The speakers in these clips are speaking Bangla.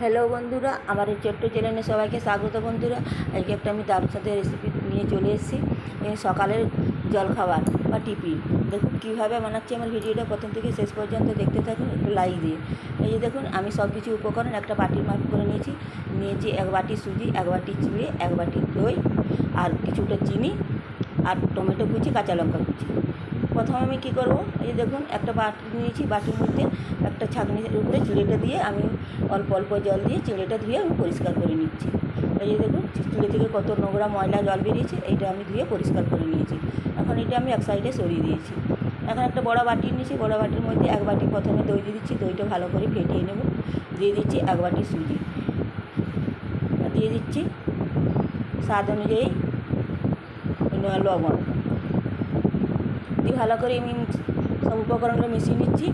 হ্যালো বন্ধুরা, আমার এই ছোট্ট চ্যানেলে সবাইকে স্বাগত। বন্ধুরা, আজকে একটা আমি দারুণ সাথে রেসিপি নিয়ে চলে এসেছি। সকালের জলখাবার বা টিফিন। দেখুন কীভাবে বানাচ্ছি। আমার ভিডিওটা প্রথম থেকে শেষ পর্যন্ত দেখতে থাকুন, একটু লাইক দিয়ে। এই যে দেখুন, আমি সব কিছু উপকরণ একটা বাটির মাপ করে নিয়েছি। এক বাটি সুজি, এক বাটি চিড়ে, এক বাটি দই, আর কিছুটা চিনি, আর টমেটো কুচি, কাঁচা লঙ্কা কুচি। প্রথমে আমি কী করব, এই যে দেখুন একটা বাটি নিয়েছি। বাটির মধ্যে একটা ছাঁকনির উপরে চিড়েটা দিয়ে আমি অল্প অল্প জল দিয়ে চিড়েটা ধুয়ে আমি পরিষ্কার করে নিচ্ছি। এই যে দেখুন, চিড়ে থেকে কত নোংরা ময়লা জল বেরিয়েছে, এইটা আমি ধুয়ে পরিষ্কার করে নিয়েছি। এখন এটা আমি এক সাইডে সরিয়ে দিয়েছি। এখন একটা বড় বাটি নিয়েছি। বড় বাটির মধ্যে এক বাটি প্রথমে দই দিয়ে দিচ্ছি। দইটা ভালো করে ফেটিয়ে নেব। দিয়ে দিচ্ছি এক বাটি সুজি, দিয়ে দিচ্ছি স্বাদ অনুযায়ী লবণ দিয়ে ভালো করে আমি সব উপকরণগুলো মিশিয়ে নিচ্ছি।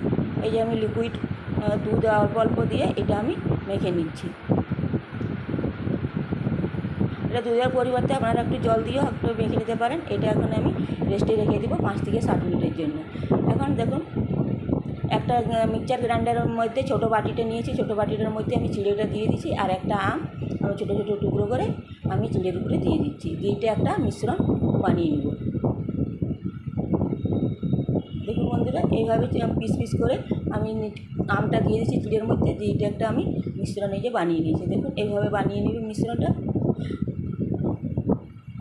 এই যে আমি লিকুইড দুধ অল্প অল্প দিয়ে এটা আমি মেখে নিচ্ছি। এটা দুধের পরিবর্তে আপনারা একটু জল দিয়েও একটু মেখে নিতে পারেন। এটা এখন আমি রেস্টে রেখে দেবো 5 থেকে 7 মিনিটের জন্য। এখন দেখুন, একটা মিক্সচার গ্রাইন্ডারের মধ্যে ছোটো বাটিটা নিয়েছি। ছোটো বাটিটার মধ্যে আমি চিড়েটা দিয়ে দিচ্ছি, আর একটা আম আমি ছোটো ছোটো টুকরো করে আমি চিড়ের উপরে দিয়ে দিচ্ছি। দিয়ে এটা একটা মিশ্রণ বানিয়ে নেব। দেখুন বন্ধুরা, এইভাবে পিস পিস করে আমি আমটা দিয়ে দিচ্ছি চিড়ের মধ্যে। দিয়ে এটা একটা আমি মিশ্রণ এই যে বানিয়ে নিয়েছি। দেখুন এইভাবে বানিয়ে নেব মিশ্রণটা।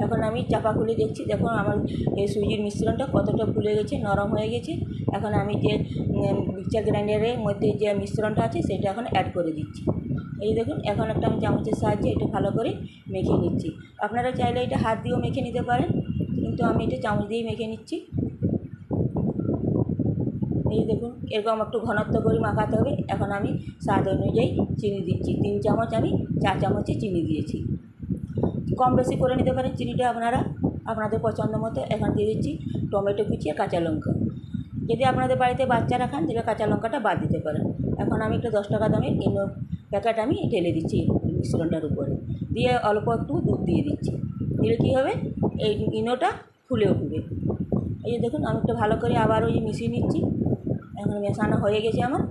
এখন আমি চাপা খুলে দেখছি। দেখুন আমার এই সুজির মিশ্রণটা কতটা ফুলে গেছে, নরম হয়ে গেছে। এখন আমি যে মিক্সচার গ্রাইন্ডারের মধ্যে যে মিশ্রণটা আছে সেটা এখন অ্যাড করে দিচ্ছি। এই দেখুন, এখন একটা আমি চামচের সাহায্যে এটা ভালো করে মেখে নিচ্ছি। আপনারা চাইলে এটা হাত দিয়েও মেখে নিতে পারেন, কিন্তু আমি এটা চামচ দিয়েই মেখে নিচ্ছি। এই দেখুন, এরকম একটু ঘনত্ব করে মাখাতে হবে। এখন আমি স্বাদ অনুযায়ী চিনি দিচ্ছি। 3 চামচ আমি 4 চামচে চিনি দিয়েছি। কম বেশি করে নিতে পারেন চিনিটা আপনারা আপনাদের পছন্দ মতো। এখন দিয়ে দিচ্ছি টমেটো কুচি আর কাঁচা লঙ্কা। যদি আপনাদের বাড়িতে বাচ্চারা খান তাহলে কাঁচা লঙ্কাটা বাদ দিতে পারেন। এখন আমি একটা 10 টাকা দামের ইনো প্যাকেট আমি ঢেলে দিচ্ছি মিশ্রণটার উপরে। দিয়ে অল্প একটু দুধ দিয়ে দিচ্ছি। দিলে কী হবে, এই ইনোটা ফুলে উঠবে। এই যে দেখুন, আমি একটু ভালো করে আবার ওই মিশিয়ে নিচ্ছি। এখন মেশানো হয়ে গেছে আমার।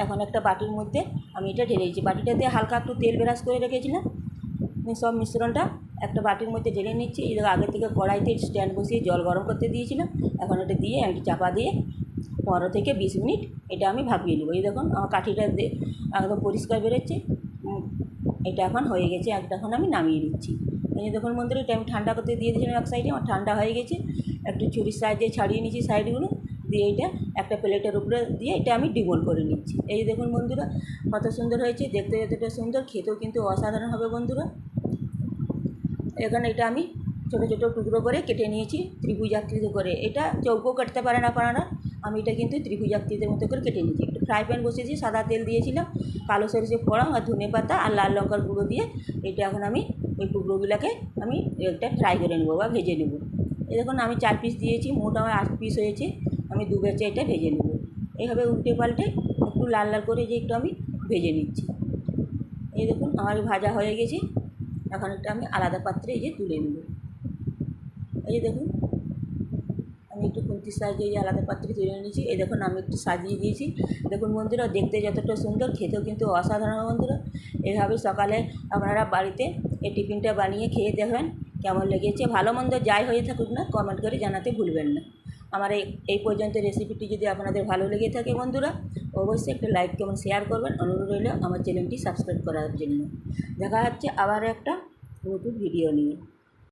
এখন একটা বাটির মধ্যে আমি এটা ঢেলে দিচ্ছি। বাটিটাতে হালকা একটু তেল ব্রাশ করে রেখেছিলাম। সব মিশ্রণটা একটা বাটির মধ্যে ঢেলে নিচ্ছি। এই আগে থেকে কড়াইতে স্ট্যান্ড বসিয়ে জল গরম করতে দিয়েছিলাম। এখন এটা দিয়ে আমি চাপা দিয়ে 15 থেকে 20 মিনিট এটা আমি ভাপিয়ে নেবো। এই দেখুন আমার কাঠিটা একদম পরিষ্কার বেরোচ্ছে। এটা এখন হয়ে গেছে। এখন আমি নামিয়ে নিচ্ছি। এই দেখুন বন্ধুরা, এটা আমি ঠান্ডা করতে দিয়ে দিয়েছিলাম এক সাইডে। আমার ঠান্ডা হয়ে গেছে। একটু ছুরির সাহায্যে ছাড়িয়ে নিচ্ছি সাইডগুলো। দিয়ে এটা একটা প্লেটের উপরে দিয়ে এটা আমি ডিমোল করে নিচ্ছি। এই দেখুন বন্ধুরা, কত সুন্দর হয়েছে দেখতে। যতটা সুন্দর, খেতেও কিন্তু অসাধারণ হবে বন্ধুরা। এখানে এটা আমি ছোটো ছোটো টুকরো করে কেটে নিয়েছি ত্রিভুজাকৃতি করে। এটা চৌকো কাটতে পারেন আপনারা। আমি এটা কিন্তু ত্রিভুজাকৃতির মতো করে কেটে নিয়েছি। একটু ফ্রাই প্যান বসিয়েছি, সাদা তেল দিয়েছিলাম, কালো সরিষে ফোড়ন আর ধনে পাতা আর লাল লঙ্কার গুঁড়ো দিয়ে এটা এখন আমি ওই টুকরোগুলোকে আমি একটা ফ্রাই করে নেবো বা ভেজে নেব। এই দেখুন, আমি 4 পিস দিয়েছি, মোট আমার 8 পিস হয়েছে। আমি 2 ব্যাচে এটা ভেজে নেব। এইভাবে উল্টে পাল্টে একটু লাল লাল করে যে একটু আমি ভেজে নিচ্ছি। এই দেখুন আমার ভাজা হয়ে গেছে। এখন একটা আমি আলাদা পাত্রে এই যে তুলে নেব। এই যে দেখুন, আমি একটু খুন্তির সাহায্যে এই আলাদা পাত্রে তুলে নিয়েছি। এই দেখুন, আমি একটু সাজিয়ে দিয়েছি। দেখুন বন্ধুরা, দেখতে যতটা সুন্দর, খেতেও কিন্তু অসাধারণ বন্ধুরা। এইভাবে সকালে আপনারা বাড়িতে এই টিফিনটা বানিয়ে খেয়ে দেখবেন কেমন লেগেছে। ভালো মন্দ যাই হয়ে থাকুক না, কমেন্ট করে জানাতে ভুলবেন না। আমার এই পর্যন্ত রেসিপিটি যদি আপনাদের ভালো লেগে থাকে বন্ধুরা, অবশ্যই একটা লাইক কমেন্ট শেয়ার করবেন। অনুরোধ রইল আমার চ্যানেলটি সাবস্ক্রাইব করার জন্য। দেখা হচ্ছে আবার একটা নতুন ভিডিও নিয়ে।